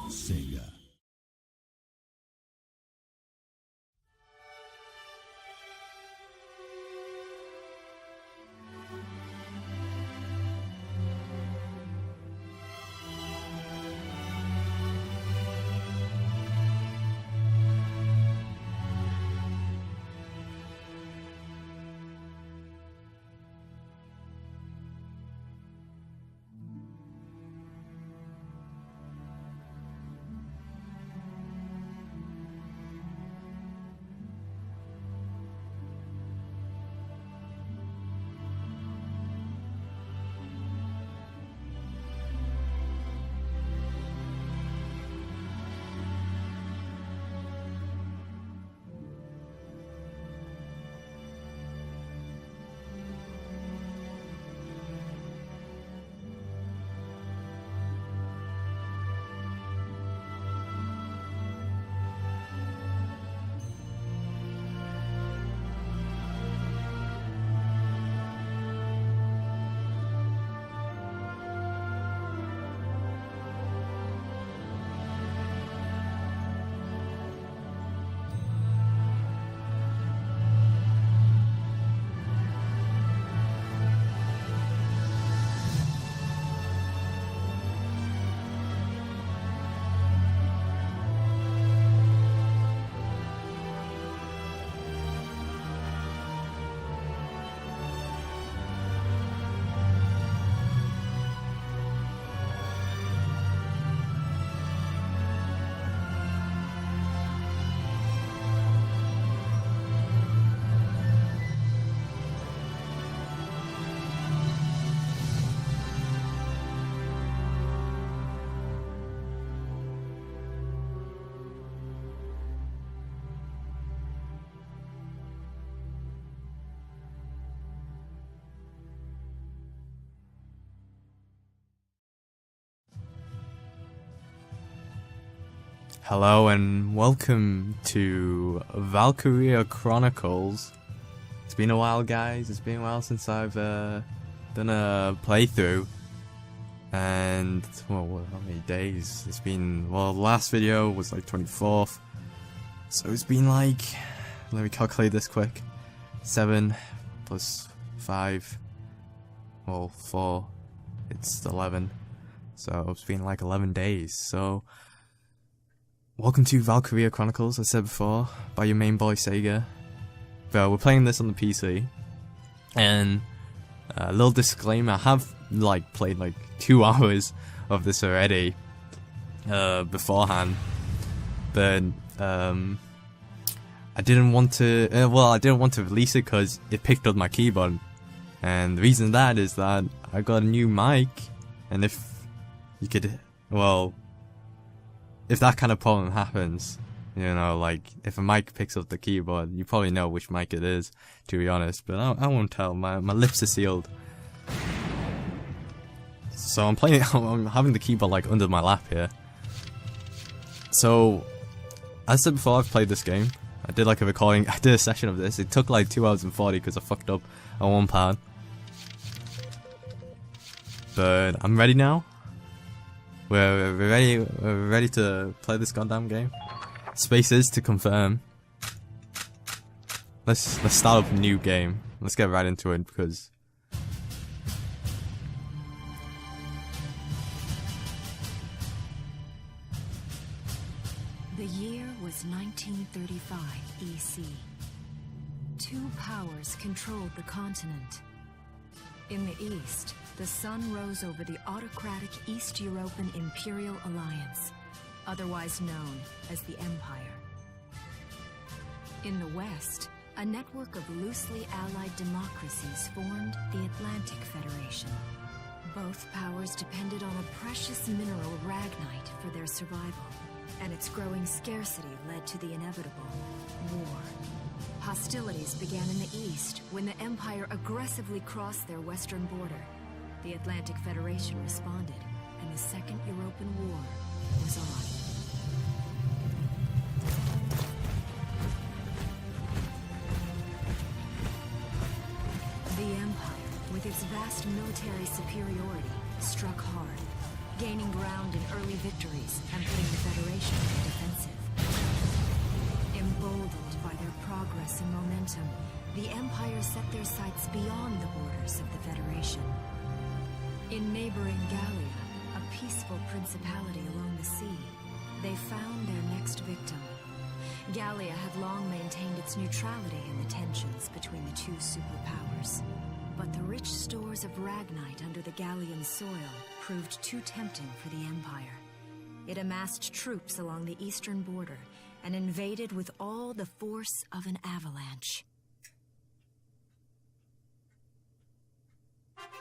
Sega. Hello and welcome to Valkyria Chronicles. It's been a while, guys. It's been a while since I've done a playthrough. And, well, how many days? It's been, well, the last video was like 24th. So it's been like, let me calculate this quick. 7 plus 5, well, 4, it's 11. So it's been like 11 days. So welcome to Valkyria Chronicles, as I said before, by your main boy Sega. But we're playing this on the PC. And a little disclaimer, I have like played like 2 hours of this already beforehand. But I didn't want to release it because it picked up my keyboard. And the reason that is that I got a new mic, and if you could, well, if that kind of problem happens, you know, like, if a mic picks up the keyboard, you probably know which mic it is, to be honest, but I won't tell, my lips are sealed. So I'm having the keyboard, like, under my lap here. So, as I said before, I've played this game. I did, like, I did a session of this. It took, like, 2 hours and 40 because I fucked up on one part. But I'm ready now. We're ready to play this goddamn game. Space is to confirm. Let's start up a new game. Let's get right into it because the year was 1935 EC. 2 powers controlled the continent. In the east, the sun rose over the autocratic East European Imperial Alliance, otherwise known as the Empire. In the west, a network of loosely allied democracies formed the Atlantic Federation. Both powers depended on a precious mineral, Ragnite, for their survival, and its growing scarcity led to the inevitable war. Hostilities began in the east when the Empire aggressively crossed their western border. The Atlantic Federation responded, and the Second European War was on. The Empire, with its vast military superiority, struck hard. gaining ground in early victories and putting the Federation on the defensive. Emboldened by their progress and momentum, the Empire set their sights beyond the borders of the Federation. In neighboring Gallia, a peaceful principality along the sea, they found their next victim. Gallia had long maintained its neutrality in the tensions between the two superpowers. But the rich stores of Ragnite under the Gallian soil proved too tempting for the Empire. It amassed troops along the eastern border and invaded with all the force of an avalanche.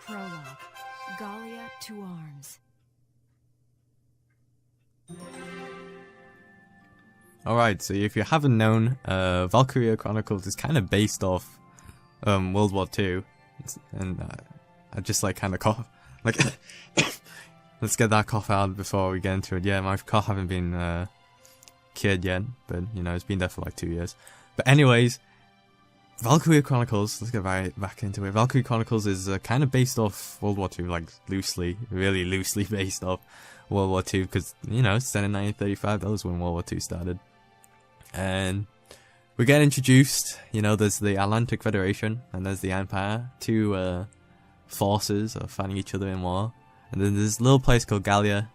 Prologue. Gallia to arms. Alright, so if you haven't known, Valkyria Chronicles is kind of based off World War II. And I just like kind of cough. Like, let's get that cough out before we get into it. Yeah, my cough haven't been cured yet, but you know, it's been there for like 2 years. But anyways, Valkyria Chronicles, let's get right back into it. Valkyria Chronicles is kind of based off World War II, like loosely, really loosely based off World War II, because, you know, it's set in 1935, that was when World War II started. And we get introduced, you know, there's the Atlantic Federation, and there's the Empire, two forces are fighting each other in war. And then there's this little place called Gallia,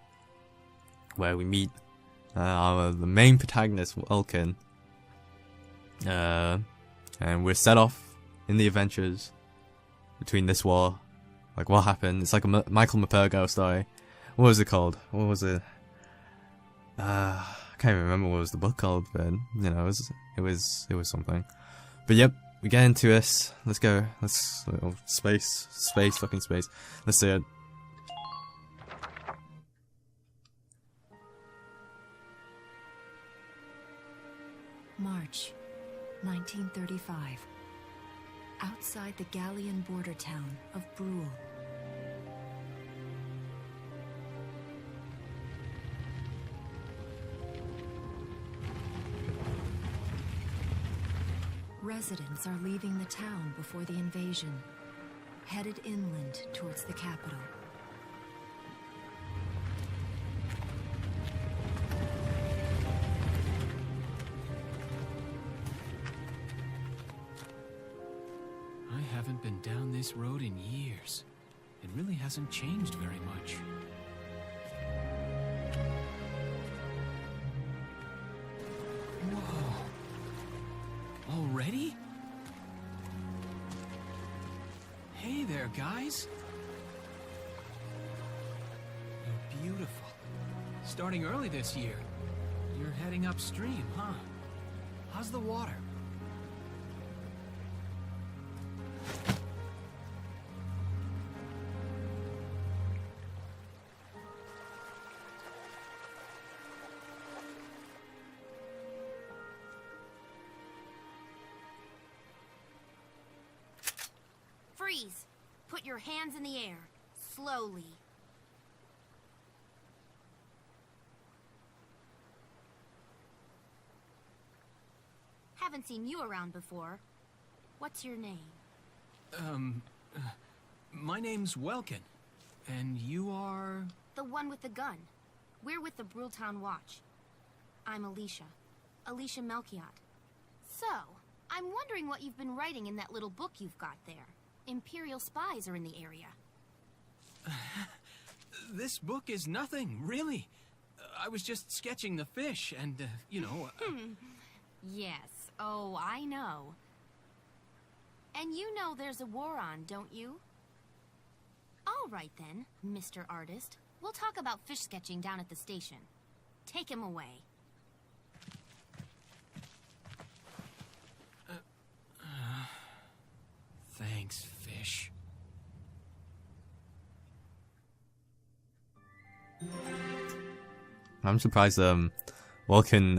where we meet the main protagonist, Welkin. And we're set off in the adventures between this war. Like, what happened? It's like a Michael Mapurgo story. What was it called? What was it? I can't even remember what was the book called, but you know, it was something. But yep, we get into this. Let's go. Let's fucking space. Let's do it. March 1935. Outside the Gallian border town of Brule. Residents are leaving the town before the invasion, headed inland towards the capital. I haven't been down this road in years. It really hasn't changed very much. Whoa. Already? Hey there, guys. You're beautiful. Starting early this year. You're heading upstream, huh? How's the water? Freeze! Put your hands in the air. Slowly. Haven't seen you around before. What's your name? My name's Welkin. And you are... The one with the gun. We're with the Bruletown Watch. I'm Alicia. Alicia Melchiot. So, I'm wondering what you've been writing in that little book you've got there. Imperial spies are in the area. This book is nothing, really. I was just sketching the fish, and, you know... Yes. Oh, I know. And you know there's a war on, don't you? All right then, Mr. Artist. We'll talk about fish sketching down at the station. Take him away. Thanks, fish. I'm surprised Welkin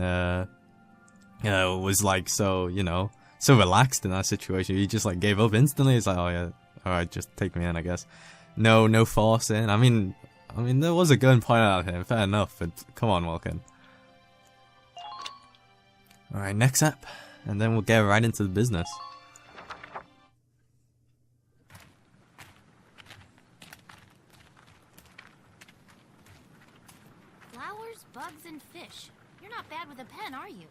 was like so, you know, so relaxed in that situation. He just like gave up instantly. He's like, oh yeah, alright, just take me in, I guess. No forcing. I mean there was a gun pointed at him, fair enough, but come on, Welkin. Alright, next up, and then we'll get right into the business. Flowers, bugs, and fish. You're not bad with a pen, are you?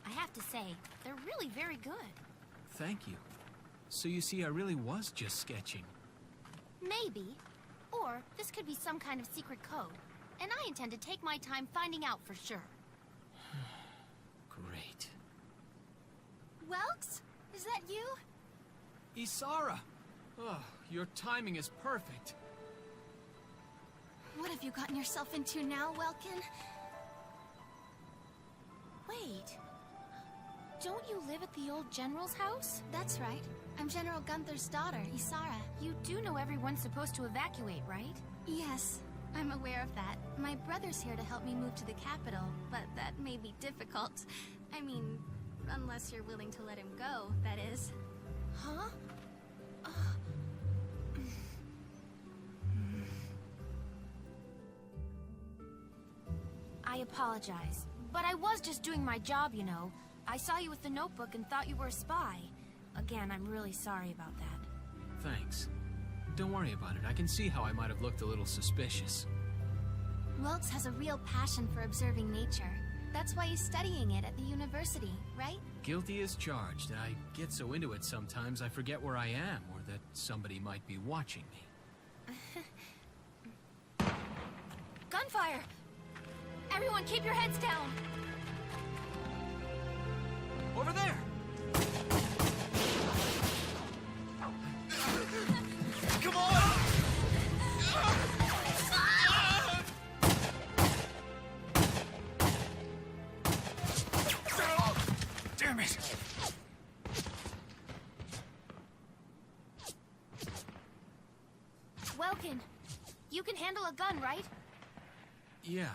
I have to say, they're really very good. Thank you. So you see, I really was just sketching. Maybe. Or this could be some kind of secret code. And I intend to take my time finding out for sure. Great. Welks? Is that you? Isara! Oh, your timing is perfect. What have you gotten yourself into now, Welkin? Wait. Don't you live at the old general's house? That's right. I'm General Gunther's daughter, Isara. You do know everyone's supposed to evacuate, right? Yes, I'm aware of that. My brother's here to help me move to the capital, but that may be difficult. I mean, unless you're willing to let him go, that is. Huh? I apologize, but I was just doing my job, you know. I saw you with the notebook and thought you were a spy. Again, I'm really sorry about that. Thanks. Don't worry about it. I can see how I might have looked a little suspicious. Welks has a real passion for observing nature. That's why he's studying it at the university, right? Guilty as charged. I get so into it sometimes I forget where I am or that somebody might be watching me. Gunfire! Everyone keep your heads down! Over there! Come on! Damn it! Welkin, you can handle a gun, right? Yeah.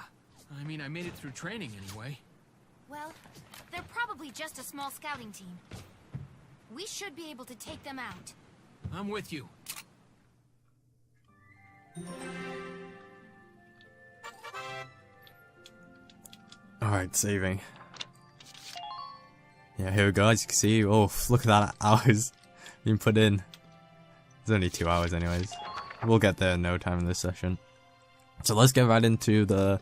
I mean, I made it through training anyway. Well, they're probably just a small scouting team. We should be able to take them out. I'm with you. Alright, saving. Yeah, here we go, as you can see. Oh, look at that hours being put in. It's only 2 hours anyways. We'll get there in no time in this session. So let's get right into the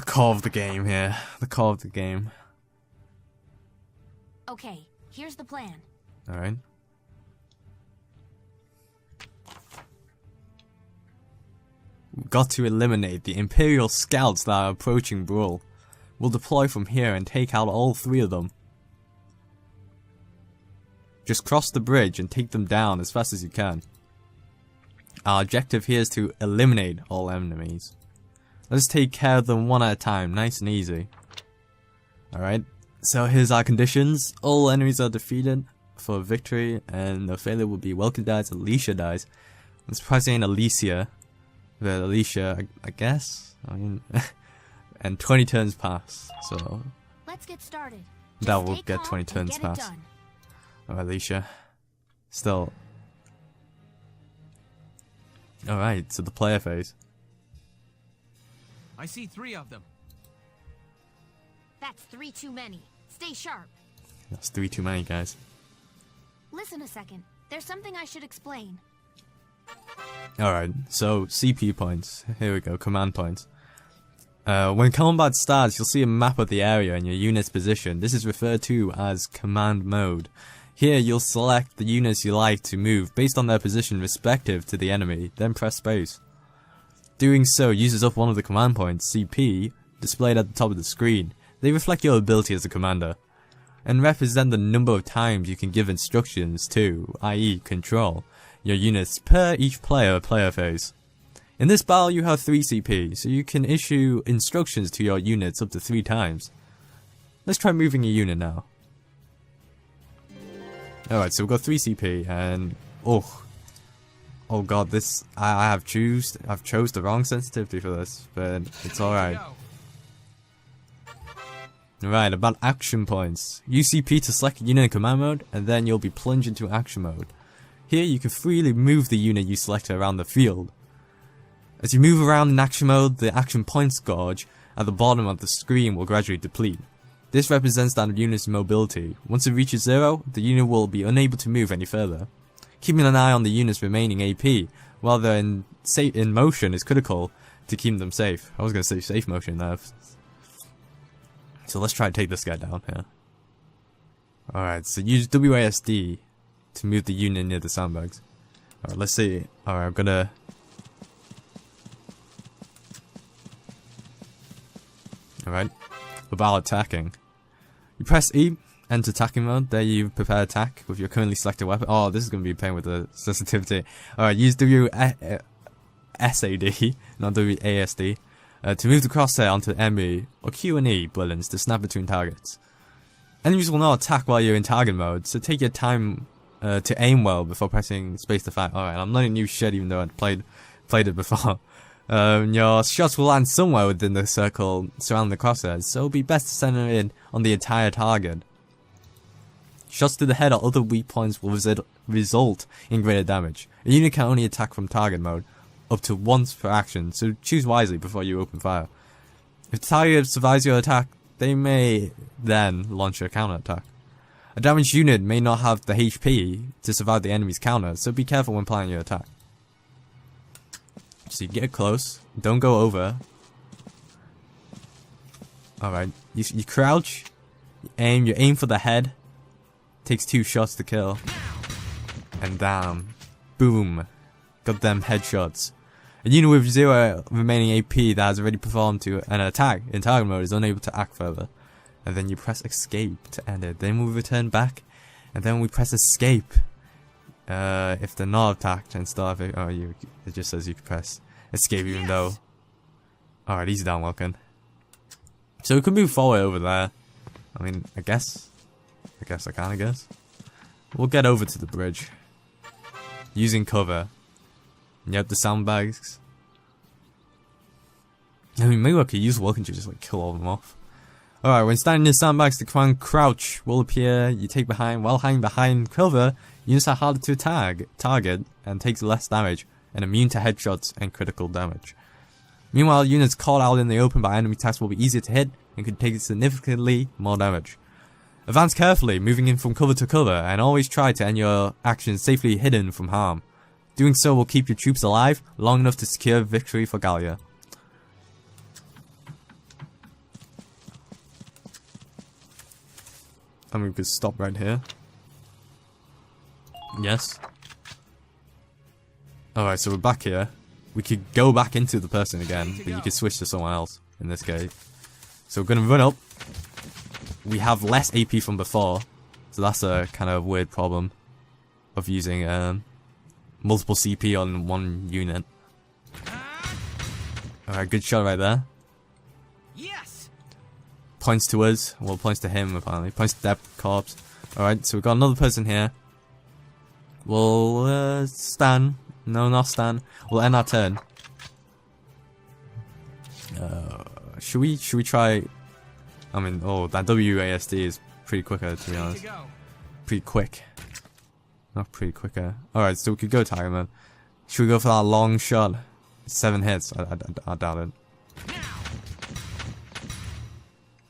core of the game here. The core of the game. Okay, here's the plan. Alright. We've got to eliminate the Imperial scouts that are approaching Brule. We'll deploy from here and take out all 3 of them. Just cross the bridge and take them down as fast as you can. Our objective here is to eliminate all enemies. Let's take care of them one at a time, nice and easy. Alright, so here's our conditions. All enemies are defeated for victory, and the failure will be Welkin dies, Alicia dies. I'm surprised it ain't Alicia. But Alicia, I guess? I mean, and 20 turns pass, so Let's get started. that Just will stay get calm 20 and turns get it pass. done. Oh, Alicia. Still. Alright, so the player phase. I see 3 of them. That's 3 too many. Stay sharp. That's 3 too many, guys. Listen a second. There's something I should explain. Alright, so CP points. Here we go, command points. When combat starts, you'll see a map of the area and your unit's position. This is referred to as command mode. Here, you'll select the units you like to move based on their position respective to the enemy, then press space. Doing so uses up one of the command points, CP, displayed at the top of the screen. They reflect your ability as a commander, and represent the number of times you can give instructions to, i.e. control, your units per each player phase. In this battle you have 3 CP, so you can issue instructions to your units up to 3 times. Let's try moving a unit now. Alright, so we've got 3 CP, and oh god, this I've chose the wrong sensitivity for this, but it's alright. Right, about action points. Use CP to select a unit in command mode, and then you'll be plunged into action mode. Here you can freely move the unit you selected around the field. As you move around in action mode, the action points gauge at the bottom of the screen will gradually deplete. This represents that unit's mobility. Once it reaches 0, the unit will be unable to move any further. Keeping an eye on the unit's remaining AP while they're in motion is critical to keep them safe. I was gonna say safe motion there. So let's try to take this guy down here. Alright, so use WASD to move the unit near the sandbags. Alright, let's see. Alright, I'm gonna... Alright, about attacking. You press E, enter attacking mode. There you prepare attack with your currently selected weapon. Oh, this is going to be a pain with the sensitivity. Alright, use WSAD, not WASD, to move the crosshair onto the enemy, or Q and E buttons to snap between targets. Enemies will not attack while you're in target mode, so take your time to aim well before pressing space to fire. Alright, I'm learning new shit even though I'd played it before. Your shots will land somewhere within the circle surrounding the crosshairs, so it'll be best to center in on the entire target. Shots to the head or other weak points will result in greater damage. A unit can only attack from target mode up to once per action, so choose wisely before you open fire. If the target survives your attack, they may then launch a counterattack. A damaged unit may not have the HP to survive the enemy's counter, so be careful when planning your attack. So you get close, don't go over. Alright, you crouch, you aim for the head. Takes 2 shots to kill. And damn. Boom. Got them headshots. A unit with 0 remaining AP that has already performed to an attack in target mode is unable to act further. And then you press escape to end it. Then we return back. And then we press escape. If they're not attacked and stuff. It just says you can press escape even though. Alright, he's down, Welkin. So we could move forward over there. I mean, I guess I can. We'll get over to the bridge. Using cover. Yep, the sandbags. I mean, maybe I could use Welkin to just like kill all of them off. Alright, when standing near sandbags, the command crouch will appear. You take behind. While hiding behind cover, units are harder to target and takes less damage and immune to headshots and critical damage. Meanwhile, units caught out in the open by enemy attacks will be easier to hit and could take significantly more damage. Advance carefully, moving in from cover to cover, and always try to end your actions safely hidden from harm. Doing so will keep your troops alive long enough to secure victory for Gallia. And we could stop right here. Yes. Alright, so we're back here. We could go back into the person again, but you could switch to someone else in this case. So we're gonna run up. We have less AP from before, so that's a kind of weird problem of using multiple CP on one unit. Alright, good shot right there. Yes. Points to us. Well, points to him apparently. Points to that corpse. Alright, so we've got another person here. We'll stand. No, not stand. We'll end our turn. Should we try? I mean, oh, that WASD is pretty quicker to be honest. Pretty quick. Not pretty quicker. Alright, so we could go Tiger Man. Should we go for that long shot? 7 hits. I doubt it.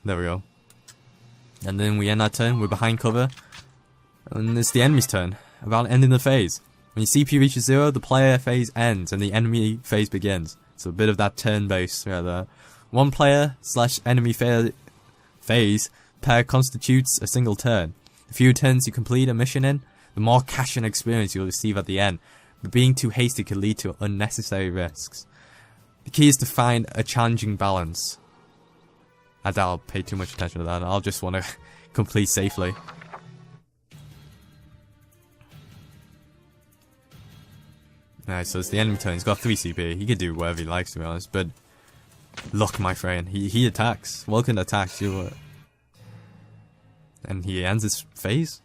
There we go. And then we end our turn. We're behind cover. And it's the enemy's turn. About ending the phase. When your CP reaches 0, the player phase ends and the enemy phase begins. So a bit of that turn-based right there. One player / enemy phase pair constitutes a single turn. The fewer turns you complete a mission in, the more cash and experience you'll receive at the end. But being too hasty can lead to unnecessary risks. The key is to find a challenging balance. I doubt I'll pay too much attention to that. I'll just want to complete safely. Alright, so it's the enemy turn. He's got 3 CP. He can do whatever he likes, to be honest. But look, my friend, he attacks. Welkin attacks you, and he ends his phase.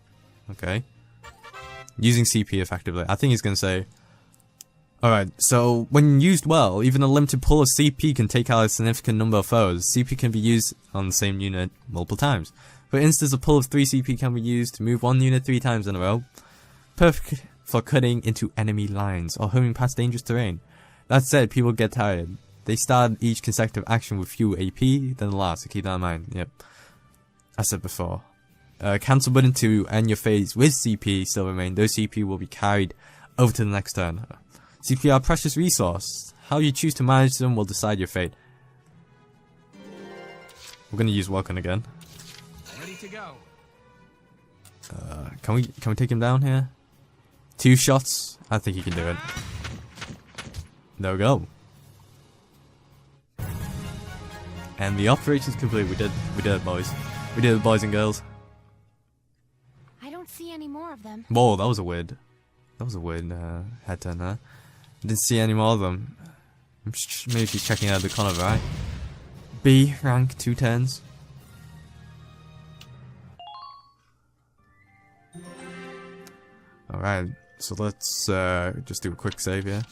Okay, using CP effectively. I think he's gonna say. Alright, so when used well, even a limited pool of CP can take out a significant number of foes. CP can be used on the same unit multiple times. For instance, a pool of 3 CP can be used to move one unit 3 times in a row. Perfect for cutting into enemy lines or hurrying past dangerous terrain. That said, people get tired. They start each consecutive action with fewer AP than the last, so keep that in mind. Yep. I said before. Cancel button to end your phase with CP still remain. Those CP will be carried over to the next turn. CP are a precious resource. How you choose to manage them will decide your fate. We're gonna use Welkin again. Ready to go. Can we take him down here? 2 shots? I think he can do it. There we go. And the operation's complete. We did it, boys. We did it, boys and girls. I don't see any more of them. Whoa, that was a weird head turn there. Didn't see any more of them. Maybe she's checking out the corner, right? B rank 210s. Alright, so let's just do a quick save here.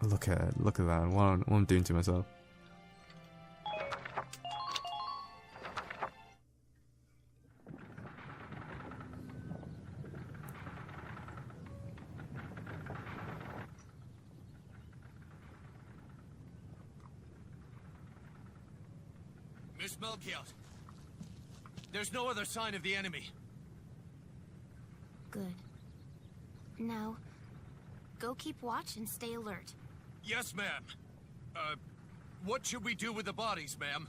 Look at that. What I'm doing to myself. Miss Melchiot, there's no other sign of the enemy. Good. Now, go keep watch and stay alert. Yes, ma'am. What should we do with the bodies, ma'am?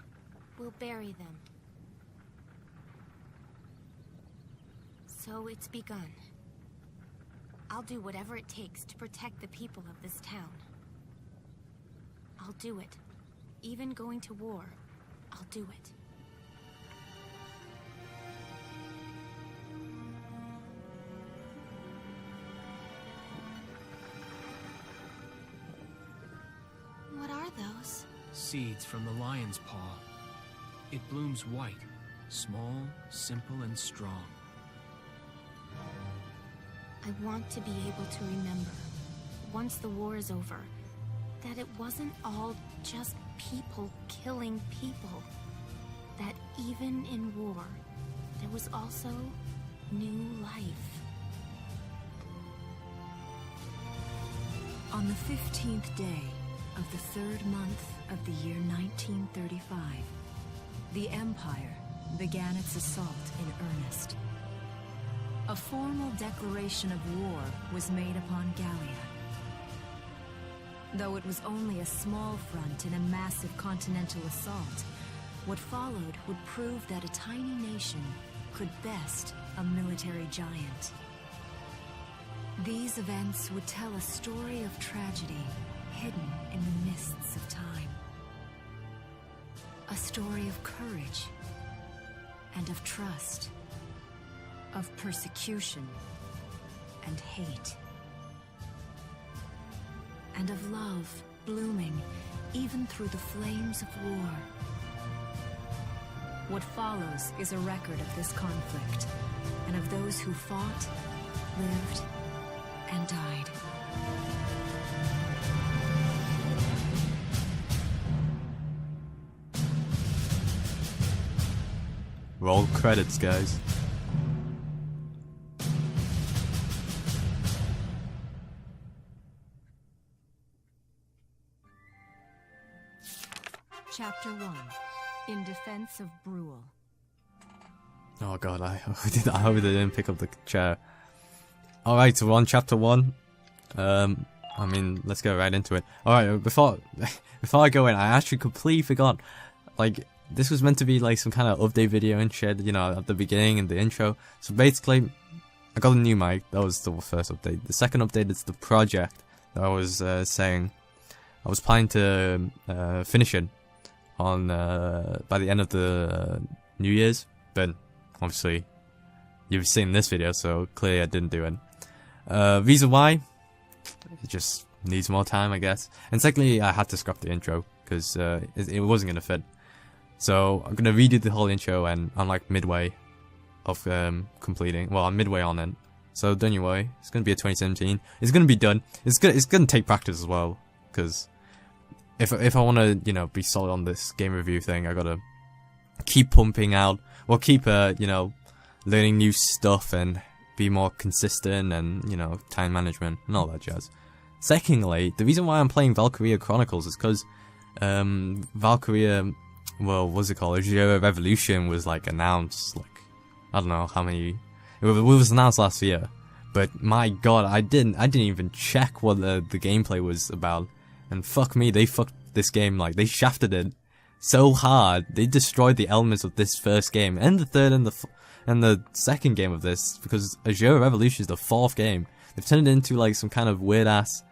We'll bury them. So it's begun. I'll do whatever it takes to protect the people of this town. I'll do it. Even going to war, I'll do it. What are those? Seeds from the lion's paw. It blooms white, small, simple, and strong. I want to be able to remember, once the war is over, that it wasn't all just people killing people. That even in war, there was also new life. On the 15th day of the 3rd month of the year 1935, the Empire began its assault in earnest. A formal declaration of war was made upon Gallia. Though it was only a small front in a massive continental assault, what followed would prove that a tiny nation could best a military giant. These events would tell a story of tragedy hidden in the mists of time. A story of courage and of trust, of persecution and hate, and of love blooming even through the flames of war. What follows is a record of this conflict, and of those who fought, lived, and died. Roll credits, guys. Chapter 1. In Defense of Brule. Oh god, I hope they didn't pick up the chair. Alright, so we're on chapter 1. I mean, let's go right into it. Alright, before I go in, I actually completely forgot, like, this was meant to be like some kind of update video and shit, you know, at the beginning and the intro. So basically, I got a new mic. That was the first update. The second update is the project that I was saying. I was planning to finish it on by the end of the New Year's, but obviously you've seen this video, so clearly I didn't do it. Reason why? It just needs more time, I guess. And secondly, I had to scrap the intro because it wasn't gonna fit. So I'm gonna redo the whole intro, and I'm like midway of completing. Well, I'm midway on it. So don't you worry. It's gonna be a 2017. It's gonna be done. It's gonna take practice as well, because if I want to, you know, be solid on this game review thing, I gotta keep pumping out. Well, keep you know, learning new stuff and be more consistent, and you know, time management and all that jazz. Secondly, the reason why I'm playing Valkyria Chronicles is because Valkyria, well, what's it called? Azure Revolution was like announced, like, I don't know how many. It was announced last year, But my god, I didn't even check what the gameplay was about. And fuck me, they fucked this game, like, they shafted it so hard. They destroyed the elements of this first game, and the third and the second game of this, because Azure Revolution is the fourth game. They've turned it into, like, some kind of weird ass,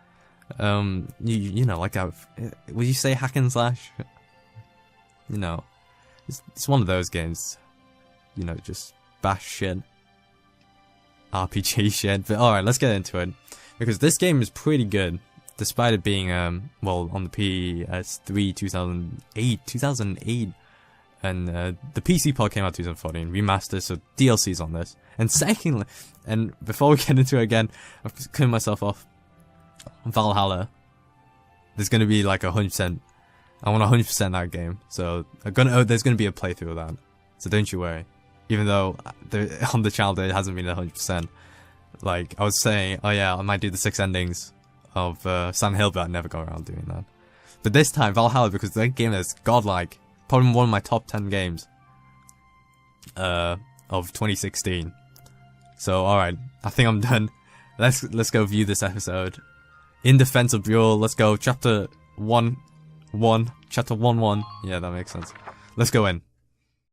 you know, like would you say hack and slash? You know, it's one of those games, you know, just bash shit. RPG shit. But alright, let's get into it. Because this game is pretty good. Despite it being, well, on the PS3 2008. And the PC port came out 2014. Remastered, so DLC's on this. And secondly, and before we get into it again, I've cleared myself off. Valhalla. There's gonna be like 100%. I want 100% that game. So, there's gonna be a playthrough of that. So don't you worry. Even though on the channel it hasn't been 100%. Like, I was saying, oh yeah, I might do the 6 endings of Silent Hill, but I never got around doing that. But this time, Valhalla, because that game is godlike. Probably one of my top 10 games of 2016. So, alright, I think I'm done. Let's go view this episode. In Defense of Buell, let's go, chapter 1-1. Chapter 1-1. Yeah, that makes sense. Let's go in.